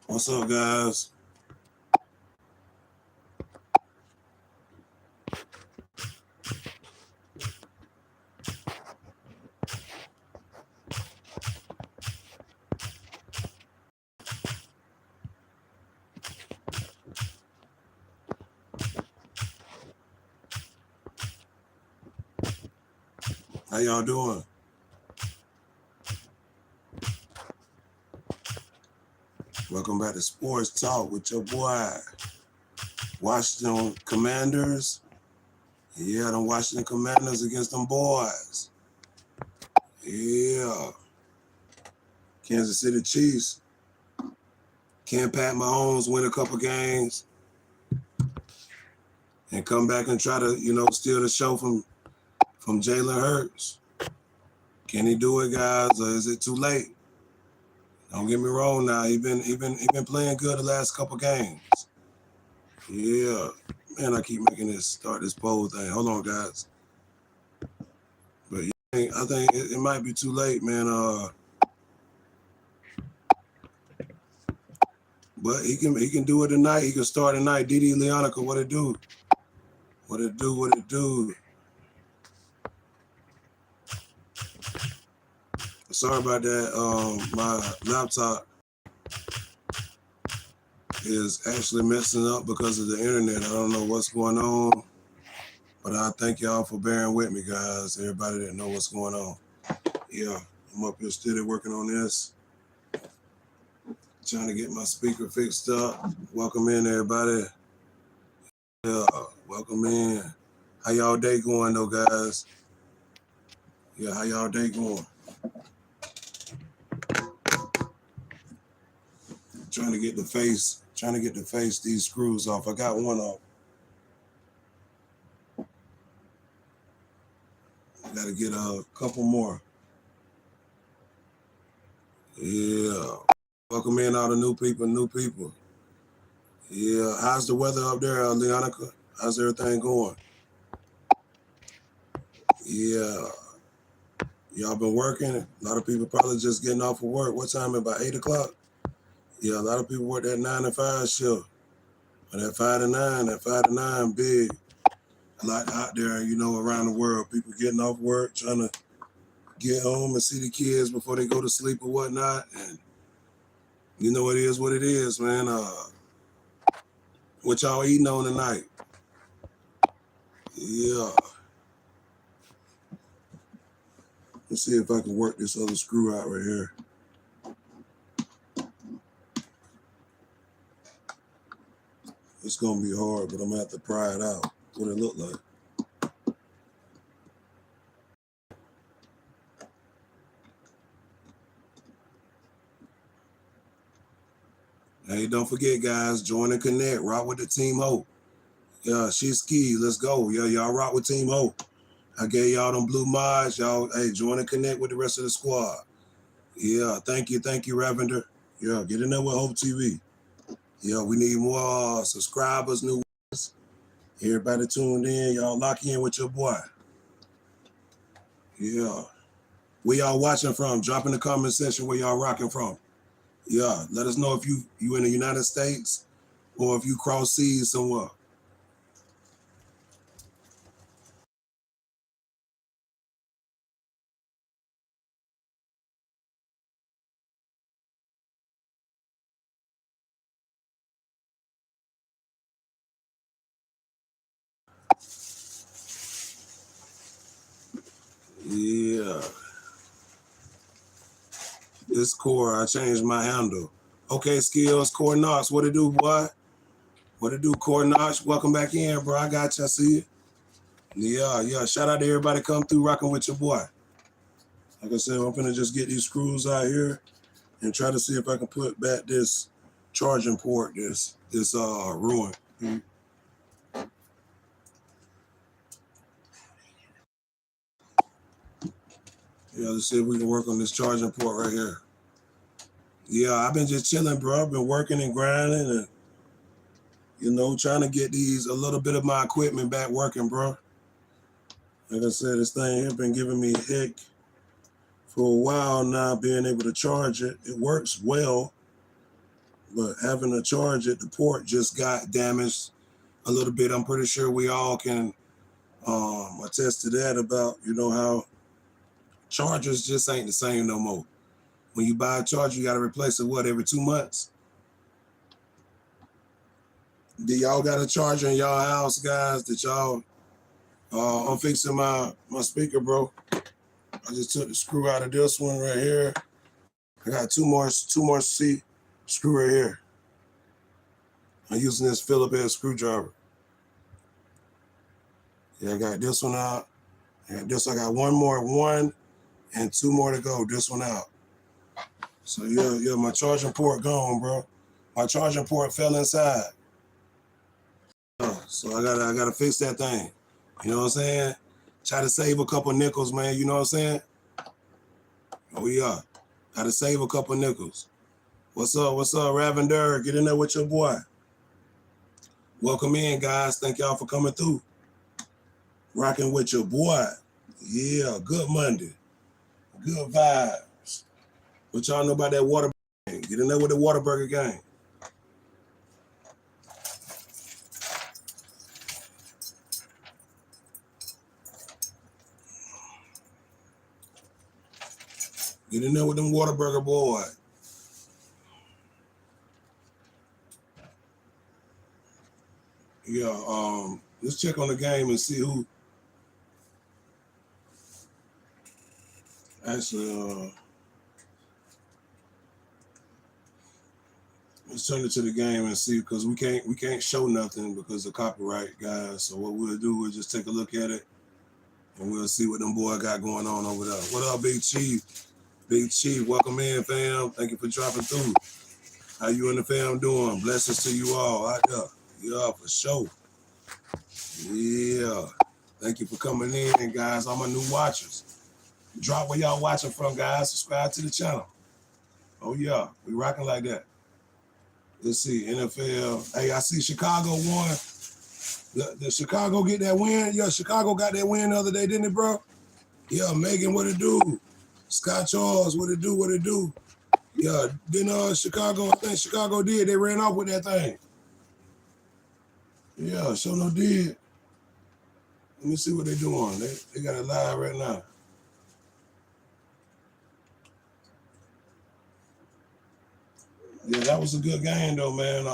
What's up, guys? How y'all doing? Welcome back to Sports Talk with your boy, Washington Commanders. Yeah, them Washington Commanders against them boys. Yeah. Kansas City Chiefs. Can Pat Mahomes win a couple games and come back and try to, steal the show from Jalen Hurts? Can he do it, guys, or is it too late? Don't get me wrong now. He been playing good the last couple games. Yeah. Man, I keep making start this poll thing. Hold on, guys. But I think it might be too late, man. But he can do it tonight. He can start tonight. Didi Leonica, what it do? What it do? Sorry about that. My laptop is actually messing up because of the internet. I don't know what's going on, but I thank y'all for bearing with me, guys. Everybody that know what's going on. Yeah, I'm up here still working on this. Trying to get my speaker fixed up. Welcome in, everybody. Yeah, welcome in. How y'all day going, though, guys? Yeah, how y'all day going? Trying to get the face these screws off. I got one off. I gotta get a couple more. Yeah. Welcome in all the new people. Yeah. How's the weather up there, Leonica? How's everything going? Yeah. Y'all been working? A lot of people probably just getting off of work. What time? About 8 o'clock? Yeah, a lot of people work that 9 to 5 shift. But that 5 to 9, big. A lot out there, around the world. People getting off work, trying to get home and see the kids before they go to sleep or whatnot. And it is what it is, man. What y'all eating on tonight? Yeah. Let's see if I can work this other screw out right here. It's gonna be hard, but I'm gonna have to pry it out. What it look like. Hey, don't forget, guys, join and connect. Rock with the Team Hope. Yeah, she's ski. Let's go. Yeah, y'all rock with Team Hope. I gave y'all them blue mods. Y'all, hey, join and connect with the rest of the squad. Yeah, thank you, Ravender. Yeah, get in there with Hope TV. Yeah, we need more subscribers, new ones. Everybody tuned in. Y'all lock in with your boy. Yeah. Where y'all watching from? Drop in the comment section where y'all rocking from. Yeah, let us know if you in the United States or if you cross seas somewhere. Yeah. This Core, I changed my handle. Okay, Skills, Core Knox, what it do, boy? What it do, Core Knox? Welcome back in, bro. I got you. I see you. Yeah. Shout out to everybody come through rocking with your boy. Like I said, I'm gonna just get these screws out here and try to see if I can put back this charging port, this ruin. Yeah, let's see if we can work on this charging port right here. Yeah, I've been just chilling, bro. I've been working and grinding and, trying to get a little bit of my equipment back working, bro. Like I said, this thing here been giving me a heck for a while now, being able to charge it. It works well, but having a charge at the port just got damaged a little bit. I'm pretty sure we all can attest to that about, how chargers just ain't the same no more. When you buy a charger, you got to replace it, every 2 months? Do y'all got a charger in y'all house, guys, that y'all, I'm fixing my speaker, bro. I just took the screw out of this one right here. I got two more C screw right here. I'm using this Phillips head screwdriver. Yeah, I got this one out. I got one and 2 more to go. This one out. So yeah, my charging port gone, bro. My charging port fell inside. So I gotta fix that thing. You know what I'm saying? Try to save a couple nickels, man. You know what I'm saying? Oh yeah. Gotta save a couple nickels. What's up, Ravender? Get in there with your boy. Welcome in, guys. Thank y'all for coming through. Rocking with your boy. Yeah, good Monday. Good vibes. What y'all know about that Whataburger gang? Get in there with the Whataburger gang. Get in there with them Whataburger boy. Yeah, let's check on the game and see who actually let's turn it to the game and see, because we can't show nothing because of copyright, guys. So what we'll do is just take a look at it and we'll see what them boy got going on over there. What up, Big Chief? Big Chief, welcome in, fam. Thank you for dropping through. How you and the fam doing? Blessings to you all out there. Yeah, for sure. Yeah. Thank you for coming in, guys. All my new watchers. Drop where y'all watching from, guys. Subscribe to the channel. Oh, yeah. We rocking like that. Let's see. NFL. Hey, I see Chicago won. Did Chicago get that win? Yeah, Chicago got that win the other day, didn't it, bro? Yeah, Megan, what it do? Scott Charles, what it do? What it do? Yeah, didn't Chicago, I think Chicago did. They ran off with that thing. Yeah, sure no did. Let me see what they doing. They got it live right now. Yeah, that was a good game though, man.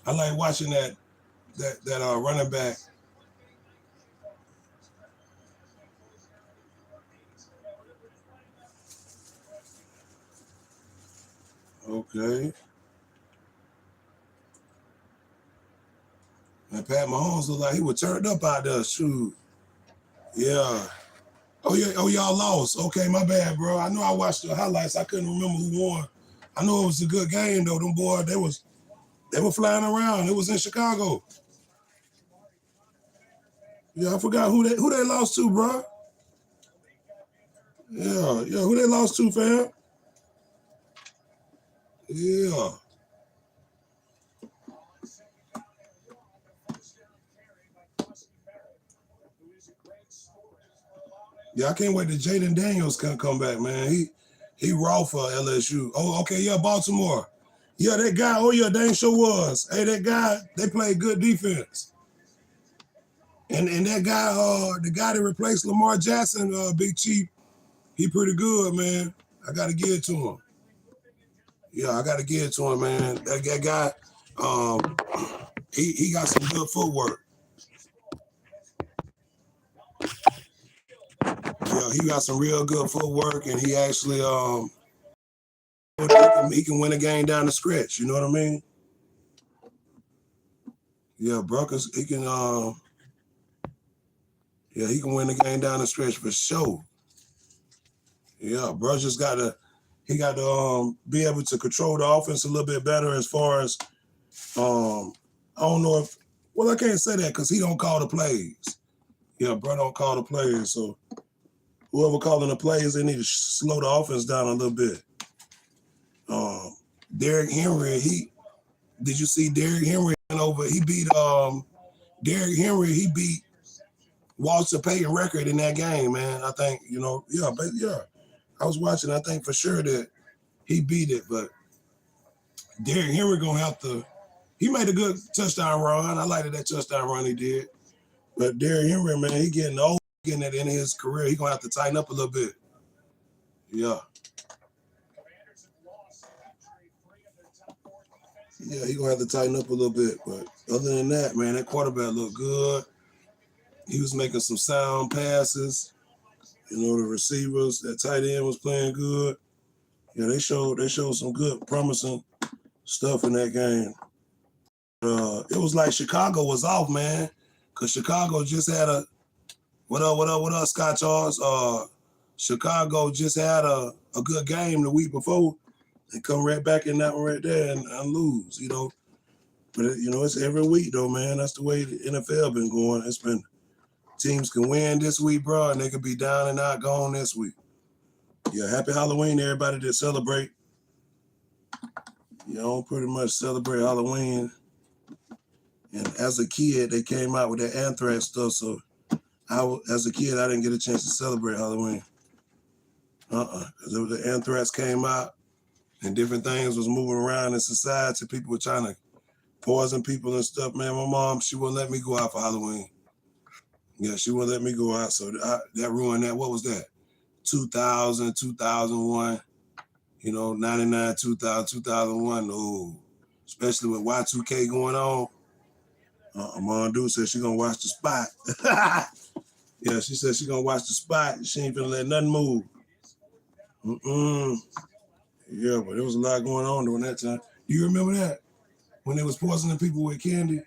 I like watching that running back. Okay. And Pat Mahomes looked like he was turned up out there. Shoot. Yeah. Oh yeah. Oh, y'all lost. Okay, my bad, bro. I know I watched the highlights. I couldn't remember who won. I know it was a good game though. Them boys, they were flying around. It was in Chicago. Yeah, I forgot who they lost to, bro. Yeah, who they lost to, fam? Yeah. Yeah, I can't wait till Jaden Daniels can come back, man. He raw for LSU. Oh, okay, yeah, Baltimore. Yeah, that guy, oh yeah, dang sure was. Hey, that guy, they played good defense. And that guy, the guy that replaced Lamar Jackson, Big Chief, he pretty good, man. I gotta give it to him. Yeah, I gotta give it to him, man. That guy, he got some good footwork. Yeah, he got some real good footwork, and he actually he can win a game down the stretch. You know what I mean? Yeah, Broncos, he can he can win the game down the stretch for sure. Yeah, bro just got to be able to control the offense a little bit better as far as I don't know if, well, I can't say that because he don't call the plays. Yeah, bro don't call the plays, so whoever calling the plays, they need to slow the offense down a little bit. Derrick Henry, did you see Derrick Henry over? He beat Derrick Henry. He beat Walter Payton record in that game, man. I think yeah. I was watching. I think for sure that he beat it, but Derrick Henry gonna have to. He made a good touchdown run. I liked that touchdown run he did. But Derrick Henry, man, he getting old, getting at the end of his career. He gonna have to tighten up a little bit. Yeah. Yeah, he gonna have to tighten up a little bit. But other than that, man, that quarterback looked good. He was making some sound passes. You know, the receivers, that tight end was playing good. Yeah, they showed some good, promising stuff in that game. It was like Chicago was off, man, because Chicago just had a what up, Scott Charles? Chicago just had a good game the week before and come right back in that one right there and lose, you know. But it's every week though, man. That's the way the NFL been going. It's been teams can win this week, bro, and they could be down and out gone this week. Yeah, happy Halloween, everybody that celebrate. Pretty much celebrate Halloween. And as a kid, they came out with that anthrax stuff. So as a kid, I didn't get a chance to celebrate Halloween. Because the anthrax came out and different things was moving around in society. People were trying to poison people and stuff. Man, my mom, she wouldn't let me go out for Halloween. Yeah, she wouldn't let me go out. So that ruined that. What was that? 2000, 2001, 99, 2000, 2001. Oh, especially with Y2K going on. Mom Dude said she gonna watch The Spot. Yeah, she said she gonna watch The Spot. She ain't gonna let nothing move. Yeah, but there was a lot going on during that time. Do you remember that? When they was poisoning people with candy?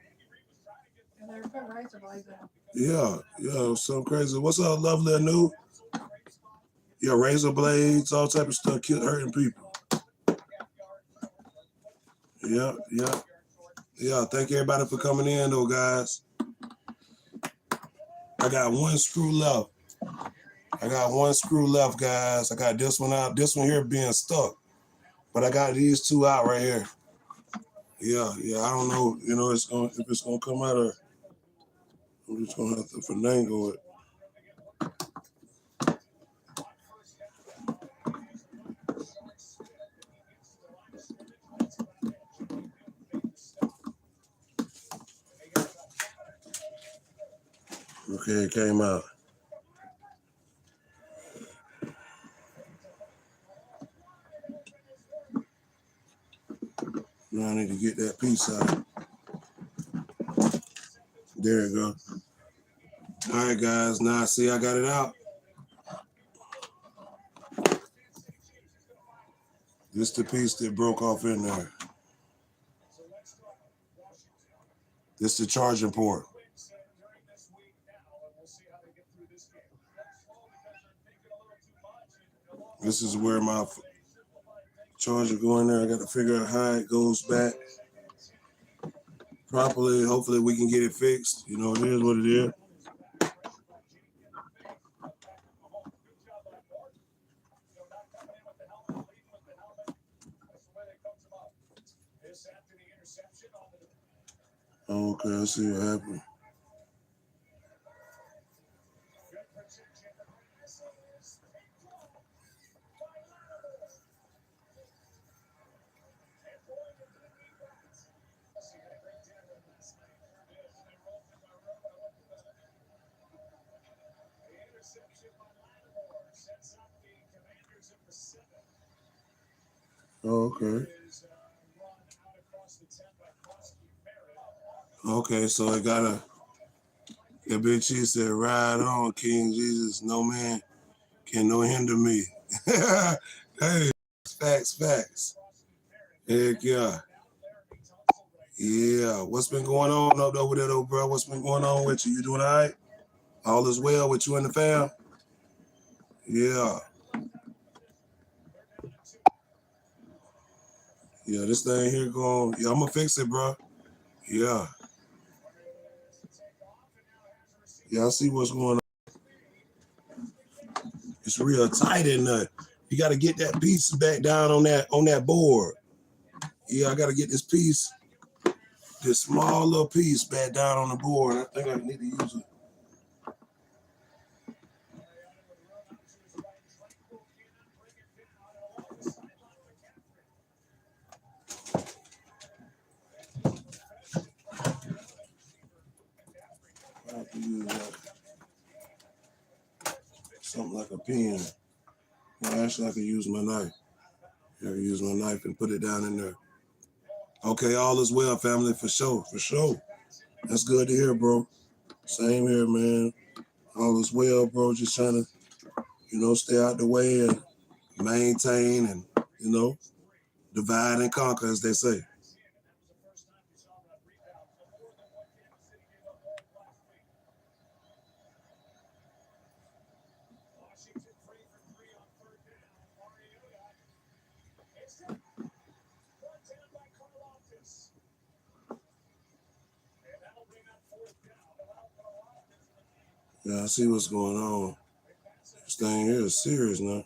And they were putting razor blades out. Yeah, it was so crazy. What's up, Lovely Anu? Yeah, razor blades, all type of stuff, hurting people. Yeah. Thank everybody for coming in, though, guys. I got one screw left. Guys. I got this one out. This one here being stuck. But I got these two out right here. Yeah. I don't know, if it's gonna come out or I'm just gonna have to finagle it. Okay, it came out. Now I need to get that piece out. There you go. All right, guys. Now see, I got it out. This the piece that broke off in there. This the charging port. This is where my charger go in there. I got to figure out how it goes back properly. Hopefully we can get it fixed. It is what it is. Okay, let's see what happened. Okay. Okay, so it got that big cheese said, "Ride on, King Jesus. No man can no hinder me." Hey, facts. Heck yeah. Yeah. What's been going on up over there, though, bro? What's been going on with you? You doing all right? All is well with you and the fam? Yeah. Yeah, this thing here going. Yeah, I'm gonna fix it, bro. Yeah. Yeah, I see what's going on. It's real tight in there. You got to get that piece back down on that board. Yeah, I got to get this small little piece back down on the board. I think I need to use it. something like a pen. Well, actually, I could use my knife. Yeah, use my knife and put it down in there. Okay, all is well, family, for sure, for sure. That's good to hear, bro. Same here, man. All is well, bro. Just trying to, stay out the way and maintain and, divide and conquer, as they say. Yeah, I see what's going on. This thing here is serious now.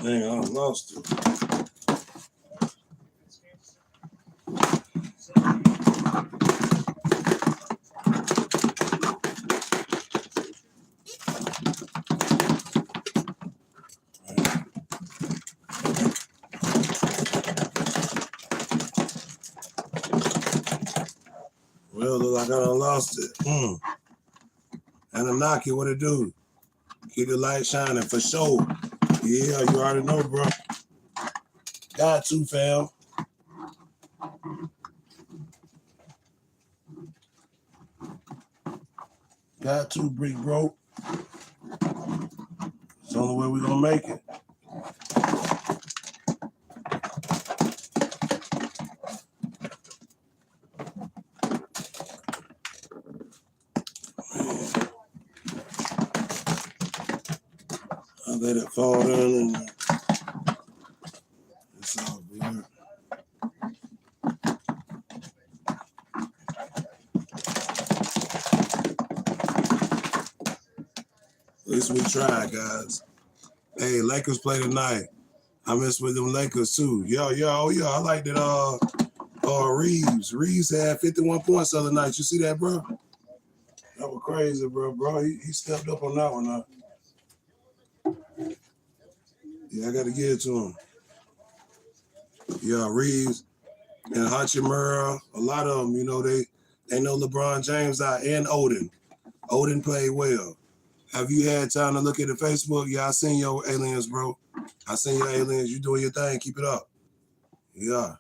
Dang, I lost it. Well, look like I done lost it. Anunnaki, what it do? Keep the light shining for sure. Yeah, you already know, bro. Got to, fam. Got to, Brick Bro. It's the only way we're gonna make it. I let it fall down and it's all good. At least we tried, guys. Hey, Lakers play tonight. I miss with them Lakers too. Yo, I like that Reeves. Reeves had 51 points the other night. You see that, bro? That was crazy, bro. He stepped up on that one now. Yeah, I gotta give it to him. Yeah, Reeves and Hachimura, a lot of them, they know LeBron James out and Odin. Odin played well. Have you had time to look at the Facebook? Yeah, I seen your aliens, bro. I seen your aliens. You doing your thing. Keep it up. Yeah.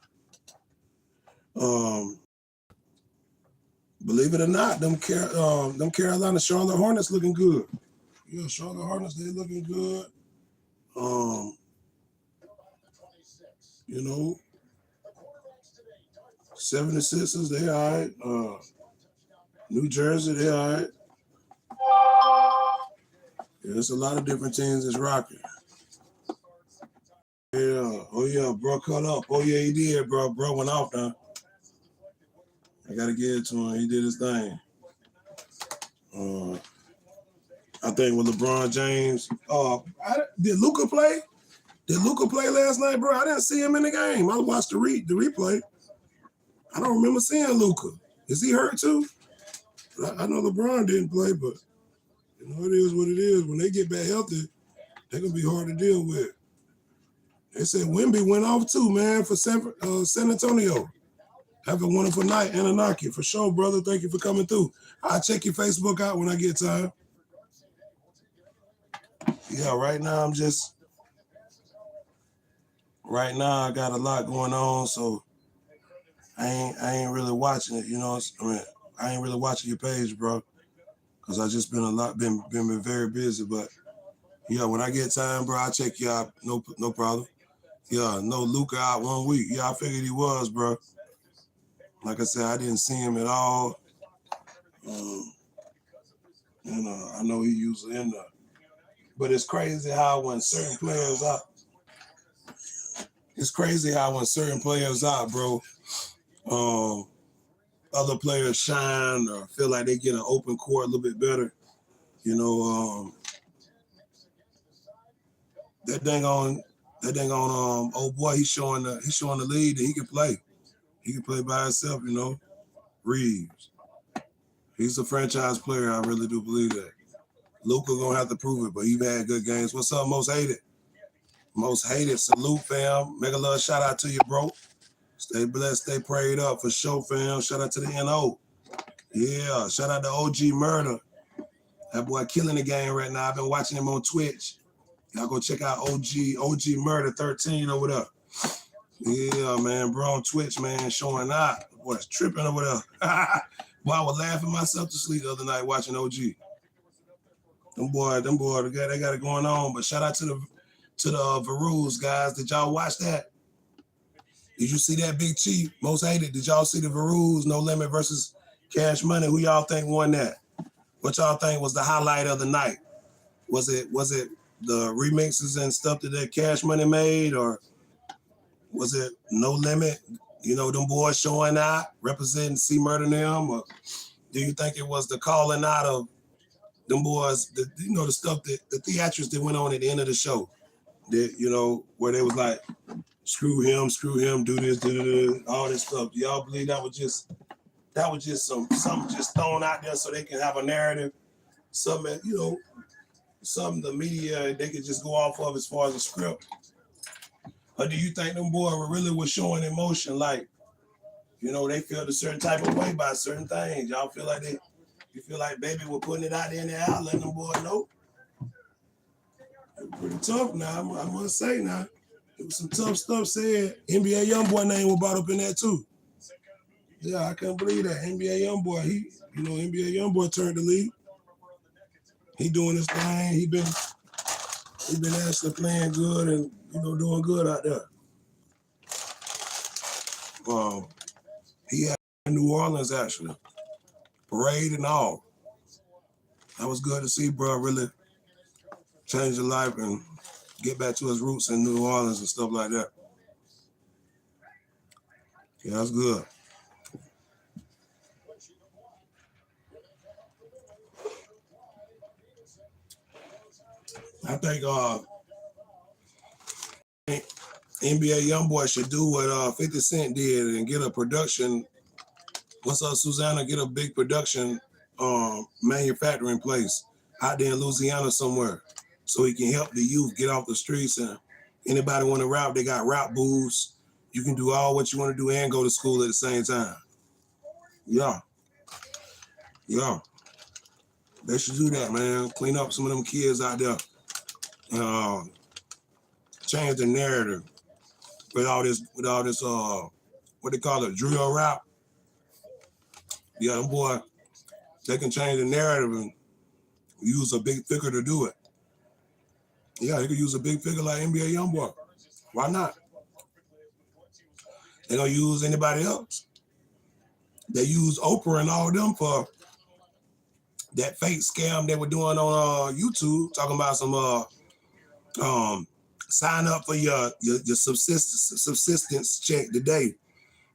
Believe it or not, them Carolina Charlotte Hornets looking good. Yeah, Charlotte Hornets, they looking good. 76ers, they all right. New Jersey, they all right. Yeah, there's a lot of different teams that's rocking. Yeah. Oh, yeah, bro, cut up. Oh, yeah, he did, bro. Bro went off now. I got to give it to him. He did his thing. I think with LeBron James. Did Luka play? Did Luka play last night, bro? I didn't see him in the game. I watched the replay. I don't remember seeing Luka. Is he hurt too? I know LeBron didn't play, but it is what it is. When they get back healthy, they're going to be hard to deal with. They said Wemby went off too, man, for San Antonio. Have a wonderful night, Anunnaki. For sure, brother. Thank you for coming through. I'll check your Facebook out when I get time. Yeah, right now I got a lot going on, so I ain't really watching it, I ain't really watching your page, bro, because I just been very busy. But yeah, when I get time, bro, I'll check you out. No problem. Yeah, no Luka out 1 week. Yeah, I figured he was, bro. Like I said, I didn't see him at all. I know he usually in there. But it's crazy how when certain players out, bro, other players shine or feel like they get an open court a little bit better. That dang on That dang on old boy, he's showing the lead that he can play. He can play by himself, you know. Reeves. He's a franchise player. I really do believe that. Luka gonna have to prove it, but he had good games. What's up, Most Hated? Most Hated, salute, fam. Make a little shout out to you, bro. Stay blessed, stay prayed up for sure, fam. Shout out to the NO. Yeah, shout out to OG Murder. That boy killing the game right now. I've been watching him on Twitch. Y'all go check out OG Murder 13 over there. Yeah, man, bro, on Twitch, man, showing out. Boy's tripping over there. Boy, I was laughing myself to sleep the other night watching OG. Them boy, they got it going on. But shout out to the Varus, guys. Did y'all watch that? Did you see that, Big Chief? Most Hated. Did y'all see the Varus, No Limit versus Cash Money? Who y'all think won that? What y'all think was the highlight of the night? Was it the remixes and stuff that Cash Money made, or was it No Limit? You know, them boys showing out, representing C Murder them, or do you think it was the calling out of them boys, the stuff that the theatrics that went on at the end of the show, that, you know, where they was like, screw him, do this, all this stuff. Do y'all believe that was just something just thrown out there so they can have a narrative, something, you know, something the media they could just go off of as far as a script? Or do you think them boys really was showing emotion, like, you know, they felt a certain type of way by certain things? Y'all feel like you feel like Baby was putting it out there in the air, letting them boys know? It was pretty tough now, I must say now. It was some tough stuff said. NBA Youngboy name was brought up in there too. Yeah, I couldn't believe that. NBA Youngboy, NBA Youngboy turned the league. He doing his thing. He been actually playing good and, you know, doing good out there. He had New Orleans actually, parade and all. That was good to see, bro. Really change his life and get back to his roots in New Orleans and stuff like that. Yeah, that's good. I think NBA Youngboy should do what 50 Cent did and get a production. What's up, Susanna? Get a big production manufacturing place out there in Louisiana somewhere, so he can help the youth get off the streets. And anybody want to rap, they got rap booths. You can do all what you want to do and go to school at the same time. Yeah. They should do that, man. Clean up some of them kids out there. Change the narrative with all this, what they call it, drill rap. Yeah, them boy, they can change the narrative and use a big figure to do it. Yeah, they could use a big figure like NBA Youngboy. Why not? They don't use anybody else. They use Oprah and all of them for that fake scam they were doing on YouTube, talking about some sign up for your subsistence check today.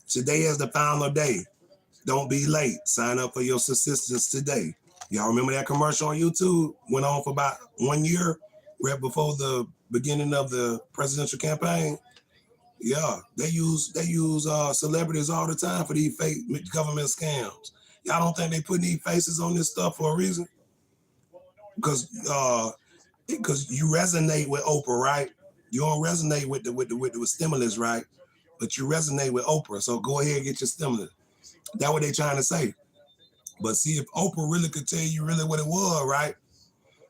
Today is the final day. Don't be late. Sign up for your subsistence today. Y'all remember that commercial on YouTube? Went on for about 1 year, right before the beginning of the presidential campaign. Yeah, they use celebrities all the time for these fake government scams. Y'all don't think they putting these faces on this stuff for a reason? Because you resonate with Oprah, right? You don't resonate with the stimulus, right? But you resonate with Oprah, so go ahead and get your stimulus. That's what they trying to say. But see, if Oprah really could tell you really what it was, right,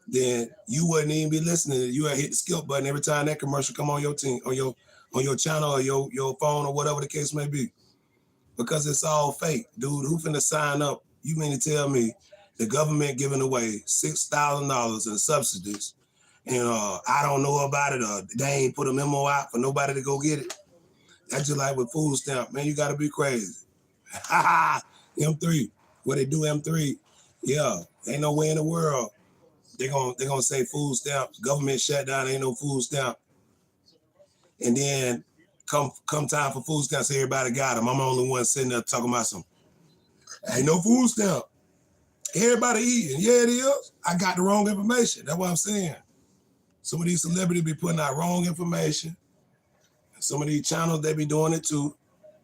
then you wouldn't even be listening. You would hit the skip button every time that commercial come on your team, on your channel or your phone or whatever the case may be. Because it's all fake. Dude, who finna sign up? You mean to tell me the government giving away $6,000 in subsidies and I don't know about it, or they ain't put a memo out for nobody to go get it? That's just like with food stamp. Man, you gotta be crazy. M3, what they do, M3, yeah, ain't no way in the world they gonna say food stamps, government shutdown, ain't no food stamp. And then come time for food stamps, everybody got them. I'm the only one sitting there talking about some, ain't no food stamp. Everybody eating. Yeah, it is. I got the wrong information. That's what I'm saying. Some of these celebrities be putting out wrong information. Some of these channels, they be doing it too,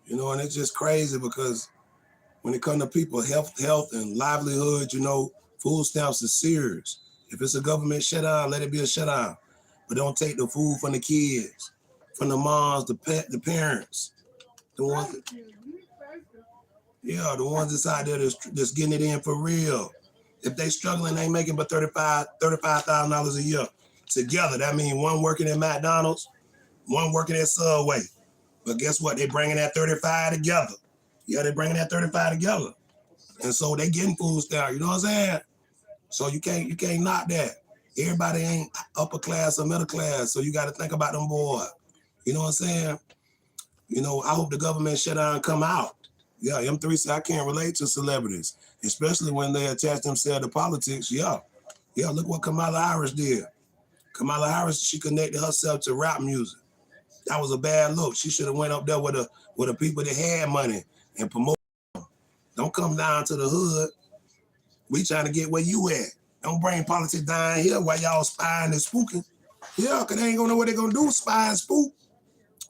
you know, and it's just crazy because when it comes to people, health and livelihood, you know, food stamps is serious. If it's a government shutdown, let it be a shutdown. But don't take the food from the kids, from the moms, the parents, the ones, the ones that's out there that's getting it in for real. If they struggling, they ain't making but $35,000 a year. Together, that means one working at McDonald's, one working at Subway. But guess what? They bringing that 35 together. Yeah, they bringing that 35 together. And so they getting food stamps, you know what I'm saying? So you can't knock that. Everybody ain't upper class or middle class, so you got to think about them boys. You know what I'm saying? You know, I hope the government shutdown come out. Yeah, M3 said I can't relate to celebrities, especially when they attach themselves to politics. Yeah, look what Kamala Harris did. Kamala Harris, she connected herself to rap music. That was a bad look. She should have went up there with the people that had money and promote them. Don't come down to the hood. We trying to get where you at. Don't bring politics down here while y'all spying and spooking. Yeah, because they ain't gonna know what they're gonna do, spy and spook.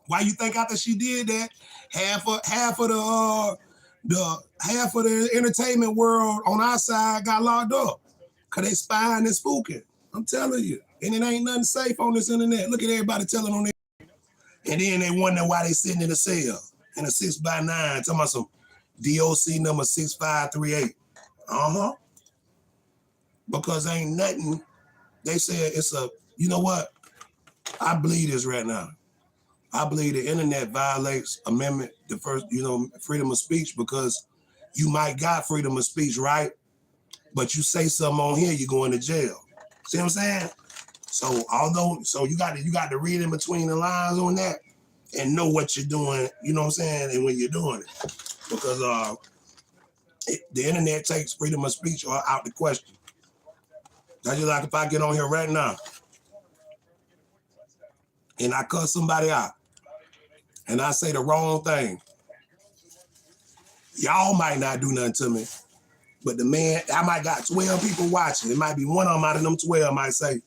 Why you think after she did that, half of the entertainment world on our side got locked up? Cause they spying and spooking. I'm telling you. And it ain't nothing safe on this internet. Look at everybody telling on it. And then they wonder why they sitting in a cell in a 6x9, talking about some DOC number 6538. Because ain't nothing. They said it's a, you know what? I believe this right now. I believe the internet violates amendment, the first, you know, freedom of speech, because you might got freedom of speech, right? But you say something on here, you're going to jail. See what I'm saying? So you got to read in between the lines on that and know what you're doing, you know what I'm saying, and when you're doing it. Because the internet takes freedom of speech out the question. That's just like if I get on here right now and I cuss somebody out and I say the wrong thing, y'all might not do nothing to me, but the man, I might got 12 people watching. It might be one of them out of them 12 might say,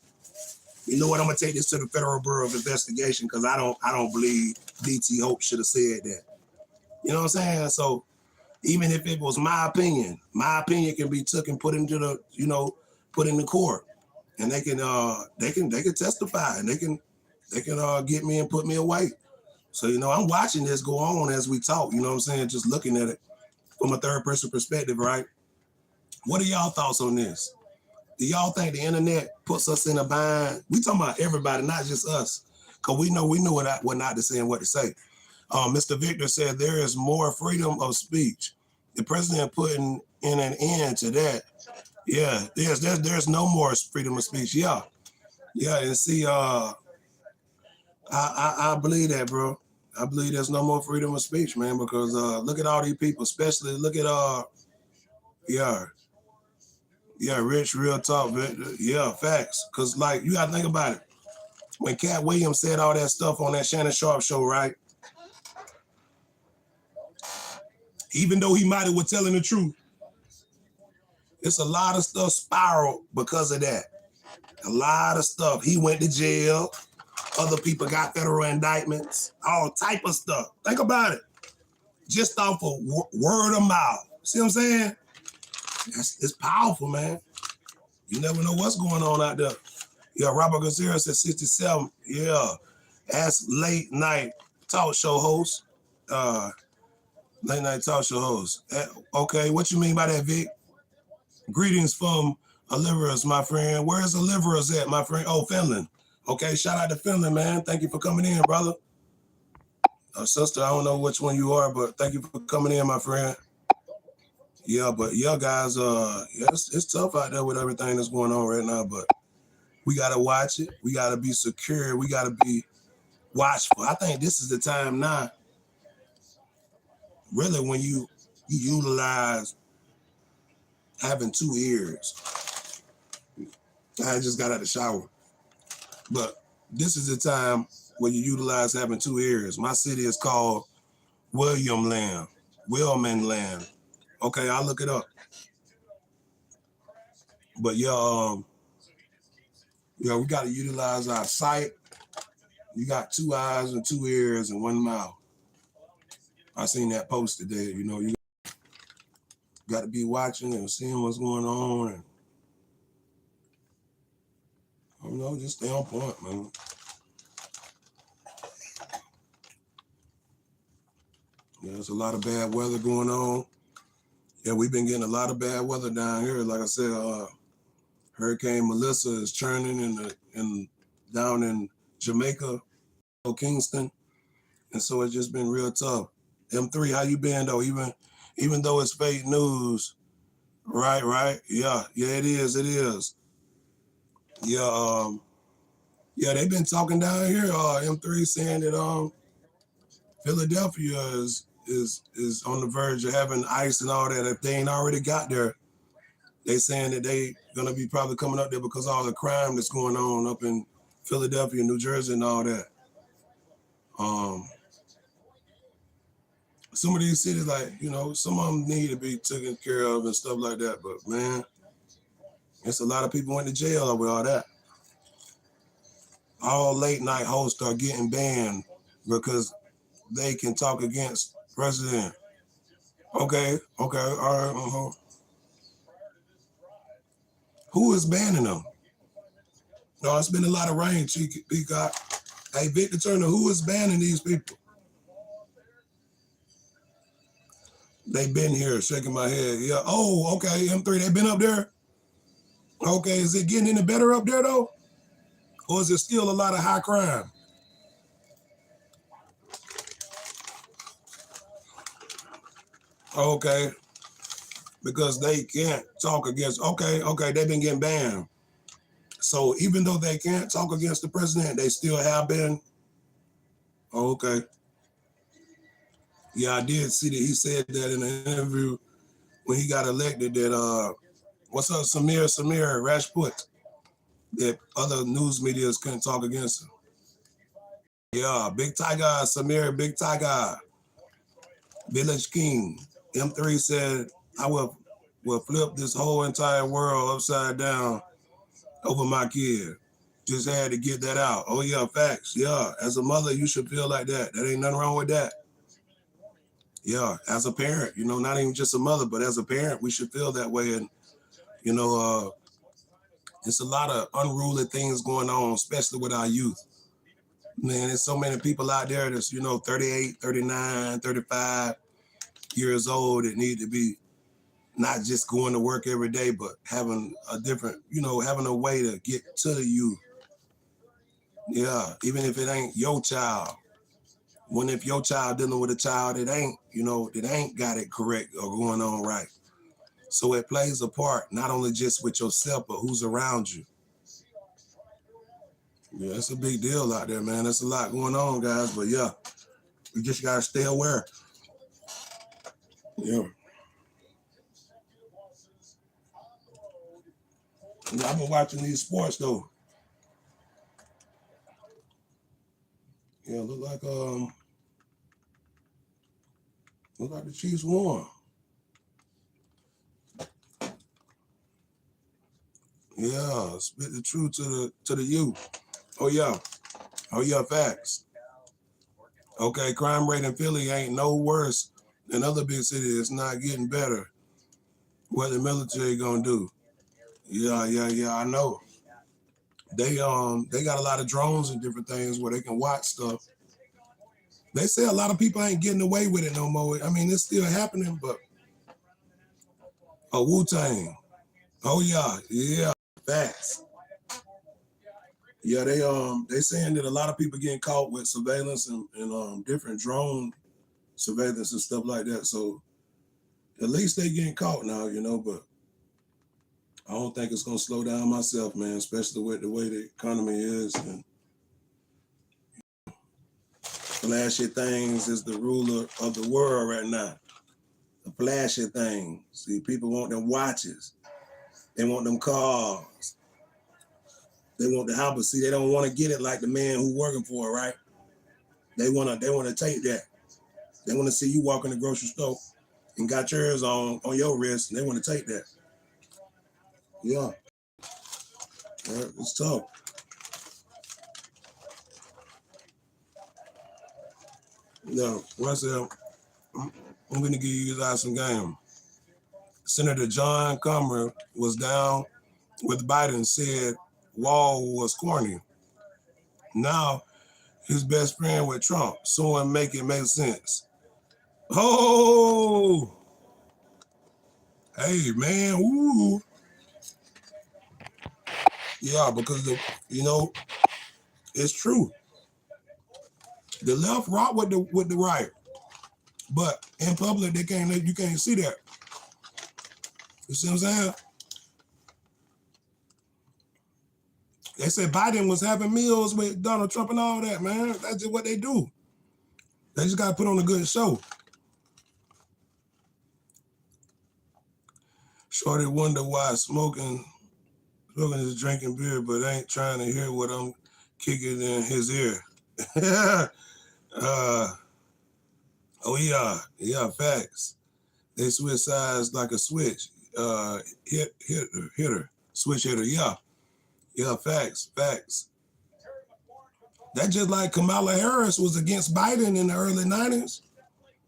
you know what, I'm gonna take this to the Federal Bureau of Investigation because I don't believe DT Hope should have said that. You know what I'm saying? So even if it was my opinion can be took and put into the, you know, put in the court, and they can testify and they can get me and put me away. So, you know, I'm watching this go on as we talk, you know what I'm saying? Just looking at it from a third person perspective, right? What are y'all thoughts on this? Do y'all think the internet puts us in a bind? We talking about everybody, not just us, because we know what not to say and what to say. Mr. Victor said there is more freedom of speech. The president putting in an end to that. Yeah, there's no more freedom of speech. Yeah, and see, I believe that, bro. I believe there's no more freedom of speech, man, because look at all these people, especially look at Rich, real talk, Victor. Yeah, facts. Cause like you gotta think about it. When Cat Williams said all that stuff on that Shannon Sharp show, right? Even though he might have was telling the truth, it's a lot of stuff spiraled because of that. A lot of stuff. He went to jail. Other people got federal indictments. All type of stuff. Think about it. Just off of word of mouth. See what I'm saying? It's powerful, man. You never know what's going on out there. Yeah, Robert Gonzalez said 67. Yeah. Ask late night talk show host. Late night talk show host. Okay, what you mean by that, Vic? Greetings from Oliver's, my friend. Where's Oliver's at, my friend? Oh, Finland. Okay, shout out to Finland, man. Thank you for coming in, brother. Sister, I don't know which one you are, but thank you for coming in, my friend. Yeah, but yeah, guys, it's tough out there with everything that's going on right now, but we got to watch it. We got to be secure. We got to be watchful. I think this is the time now, really, when you utilize having 2 ears. I just got out of the shower. But this is the time where you utilize having 2 ears. My city is called William Land. Okay, I'll look it up. But we got to utilize our sight. You got 2 eyes and 2 ears and 1 mouth. I seen that post today. You know, you got to be watching and seeing what's going on, and you know, just stay on point, man. Yeah, there's a lot of bad weather going on. Yeah, we've been getting a lot of bad weather down here. Like I said, Hurricane Melissa is churning down in Jamaica, Kingston, and so it's just been real tough. M3, how you been though? Even though it's fake news, right? Yeah, it is. Yeah, yeah, they've been talking down here. M3 saying that Philadelphia is on the verge of having ice and all that. If they ain't already got there, they saying that they gonna be probably coming up there because of all the crime that's going on up in Philadelphia, New Jersey, and all that. Some of these cities, like, you know, some of them need to be taken care of and stuff like that. But man, it's a lot of people went to jail with all that. All late night hosts are getting banned because they can talk against president. Okay, all right. Who is banning them? No, it's been a lot of rain, Peacock. Hey, Victor Turner, who is banning these people? They've been here, shaking my head. Yeah. Oh, okay, M3, they've been up there? Okay, is it getting any better up there, though? Or is it still a lot of high crime? Okay, because they can't talk against, okay, they've been getting banned. So even though they can't talk against the president, they still have been? Okay. Yeah, I did see that he said that in an interview when he got elected that, what's up, Samir Rajput, that other news medias couldn't talk against him. Yeah, Big Tiger, Samir, Big Tiger, Village King. M3 said, I will flip this whole entire world upside down over my kid. Just had to get that out. Oh yeah, facts. Yeah, as a mother, you should feel like that. There ain't nothing wrong with that. Yeah, as a parent, you know, not even just a mother, but as a parent, we should feel that way. And, you know, it's a lot of unruly things going on, especially with our youth. Man, there's so many people out there that's, you know, 38, 39, 35 years old that need to be not just going to work every day, but having a different, you know, having a way to get to the youth. Yeah, even if it ain't your child. When if your child dealing with a child that ain't, you know, that ain't got it correct or going on right. So it plays a part, not only just with yourself, but who's around you. Yeah, it's a big deal out there, man. There's a lot going on, guys. But yeah, we just gotta stay aware. Yeah. I've been watching these sports though. Yeah, look like the Chiefs won. Yeah, spit the truth to the youth. Oh yeah, facts. Okay, crime rate in Philly ain't no worse than other big cities. It's not getting better. What the military gonna do? Yeah, I know. They got a lot of drones and different things where they can watch stuff. They say a lot of people ain't getting away with it no more. I mean, it's still happening, but Wu-Tang. Oh yeah, facts. Yeah, they saying that a lot of people getting caught with surveillance and different drone surveillance and stuff like that. So at least they getting caught now, you know, but I don't think it's gonna slow down myself, man, especially with the way the economy is. And flashy things is the ruler of the world right now. The flashy things. See, people want them watches. They want them cars. They want the house, but see, they don't want to get it like the man who working for it, right? They wanna take that. They want to see you walk in the grocery store and got yours on your wrist, and they want to take that. Yeah, it's tough. No, what's up? I'm going to give you guys some game. Senator John Comer was down with Biden, said Wall was corny. Now his best friend with Trump, someone make it make sense. Oh, hey man, ooh, yeah, because it's true. The left rock with the right, but in public you can't see that. You see what I'm saying? They said Biden was having meals with Donald Trump and all that, man. That's just what they do. They just got to put on a good show. Shorty wonder why smoking is drinking beer, but ain't trying to hear what I'm kicking in his ear. Oh yeah, facts. They switch sides like a switch. Switch hitter. Yeah, facts. That just like Kamala Harris was against Biden in the early 90s.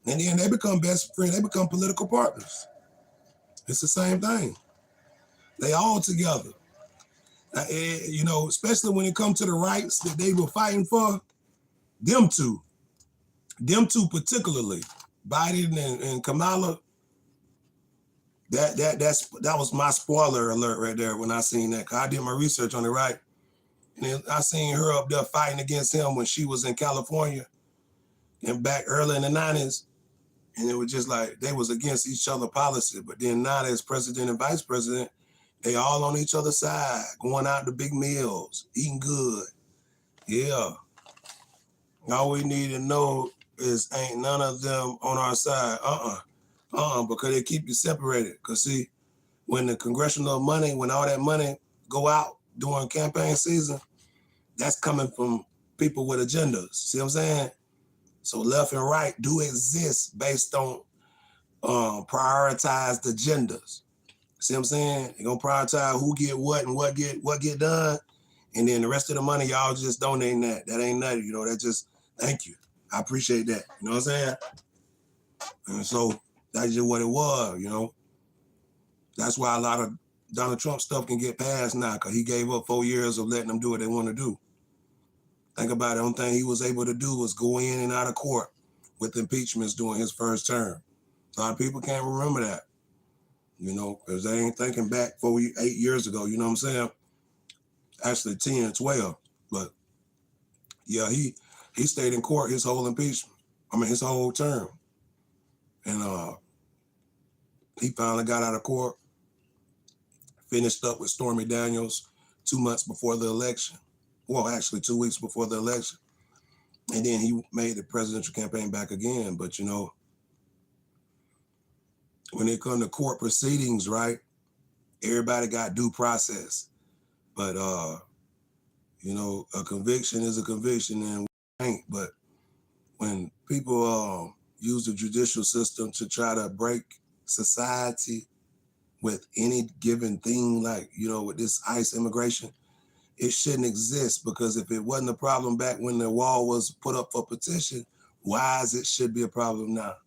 And then they become best friends. They become political partners. It's the same thing. They all together. Especially when it comes to the rights that they were fighting for, them two particularly, Biden and Kamala. That was my spoiler alert right there when I seen that. 'Cause I did my research on it, right? And then I seen her up there fighting against him when she was in California and back early in the 90s. And it was just like they was against each other policy. But then now as president and vice president, they all on each other's side, going out to big meals, eating good. Yeah. All we need to know is ain't none of them on our side. Because they keep you separated. Because see, when the congressional money, when all that money go out during campaign season, that's coming from people with agendas. See what I'm saying? So left and right do exist based on prioritized agendas. See what I'm saying? They're gonna prioritize who get what and what get done. And then the rest of the money, y'all just donating that. That ain't nothing, that just, thank you. I appreciate that. You know what I'm saying? And so that's just what it was, That's why a lot of Donald Trump stuff can get passed now, because he gave up 4 years of letting them do what they want to do. Think about it. The only thing he was able to do was go in and out of court with impeachments during his first term. A lot of people can't remember that, because they ain't thinking back 8 years ago, you know what I'm saying? Actually 10, 12. But yeah, he stayed in court his whole his whole term. And he finally got out of court, finished up with Stormy Daniels 2 months before the election. Well, actually 2 weeks before the election. And then he made the presidential campaign back again. But, when it comes to court proceedings, right, everybody got due process. But, a conviction is a conviction and ain't. But when people use the judicial system to try to break society with any given thing, like, with this ICE immigration, it shouldn't exist, because if it wasn't a problem back when the wall was put up for petition, why is it should be a problem now?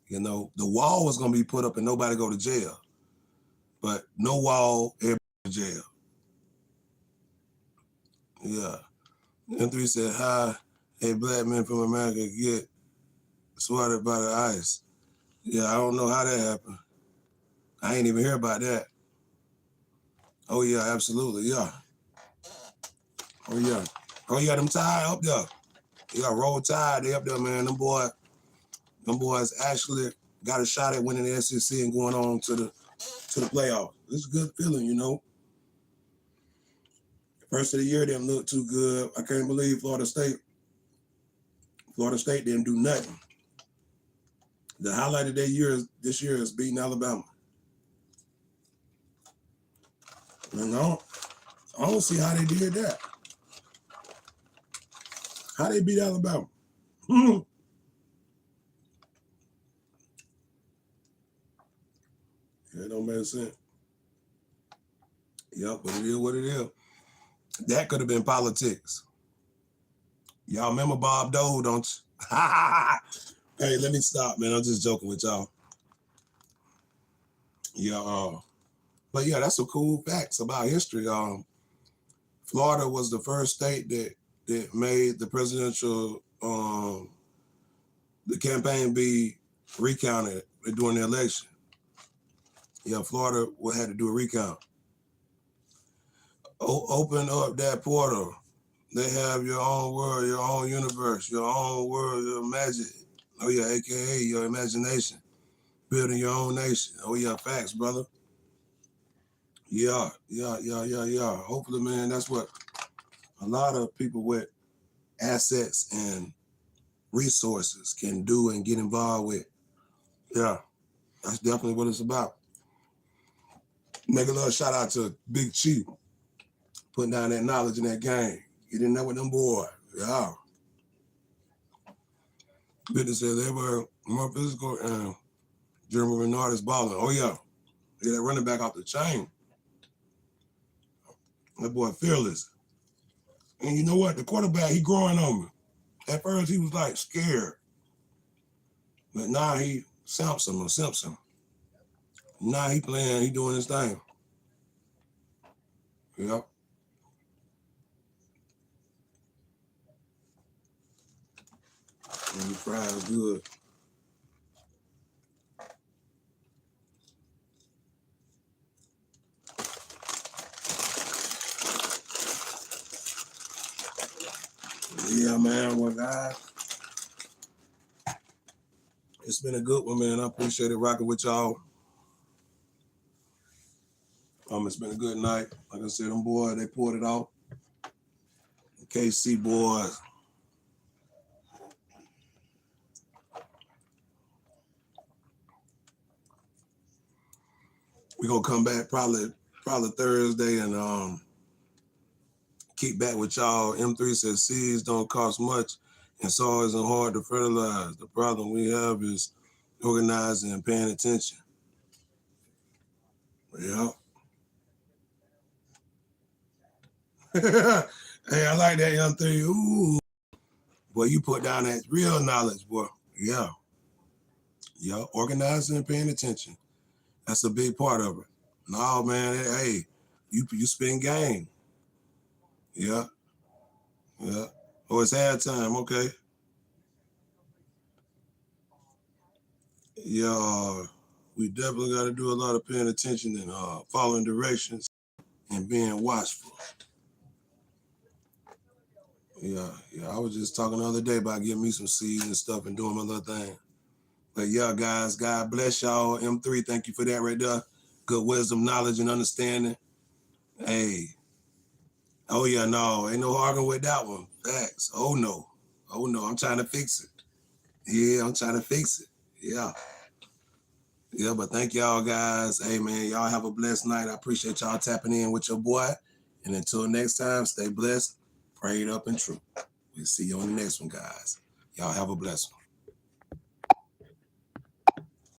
The wall was going to be put up and nobody go to jail. But no wall, everybody to jail. Yeah. M3 said, how a black man from America get swatted by the ICE? Yeah, I don't know how that happened. I ain't even hear about that. Oh, yeah, absolutely, yeah. Oh, yeah, them Tide up there. Yeah, Roll Tide, they up there, man. Them boys actually got a shot at winning the SEC and going on to the playoffs. It's a good feeling, First of the year didn't look too good. I can't believe Florida State didn't do nothing. The highlight of this year is beating Alabama. And I don't see how they did that. How they beat Alabama? It don't make sense. Yep, but it is what it is. That could have been politics. Y'all remember Bob Dole, don't you? Hey, let me stop, man. I'm just joking with y'all. Yeah, but yeah, that's some cool facts about history. Florida was the first state that made the presidential the campaign be recounted during the election. Yeah, Florida had to do a recount. Open up that portal. They have your own world, your own universe, your own world, your magic. Oh yeah, AKA your imagination. Building your own nation. Oh yeah, facts, brother. Yeah. Hopefully, man, that's what a lot of people with assets and resources can do and get involved with. Yeah, that's definitely what it's about. Make a little shout out to Big Chief, putting down that knowledge in that game. Get in there with them boys. Yeah. Business said they were more physical and Jeremy Renard is balling. Oh yeah. Yeah, that running back off the chain. That boy fearless. And you know what? The quarterback, he growing on me. At first he was like scared. But now he Simpson. Now he playing, he doing his thing. Yep. And the fries good. Yeah, man. Well, guys, it's been a good one, man. I appreciate it rocking with y'all. It's been a good night. Like I said, them boys, they pulled it off. The KC boys. We're gonna come back probably Thursday and keep back with y'all. M3 says seeds don't cost much and soil isn't hard to fertilize. The problem we have is organizing and paying attention. Yeah. Hey, I like that, M3. Ooh. Boy, you put down that real knowledge, boy. Yeah. Yeah, organizing and paying attention. That's a big part of it. No, man, hey, you spin game. Yeah. Yeah. Oh, it's halftime, okay. Yeah, we definitely got to do a lot of paying attention and following directions and being watchful. Yeah. I was just talking the other day about getting me some seeds and stuff and doing my little thing. But yeah, guys, God bless y'all. M3, thank you for that right there. Good wisdom, knowledge, and understanding. Hey. Oh yeah, no, ain't no arguing with that one. Facts. Oh no, I'm trying to fix it. Yeah, I'm trying to fix it. Yeah. Yeah, but thank y'all guys. Hey man, y'all have a blessed night. I appreciate y'all tapping in with your boy. And until next time, stay blessed, prayed up and true. We'll see you on the next one, guys. Y'all have a blessed one.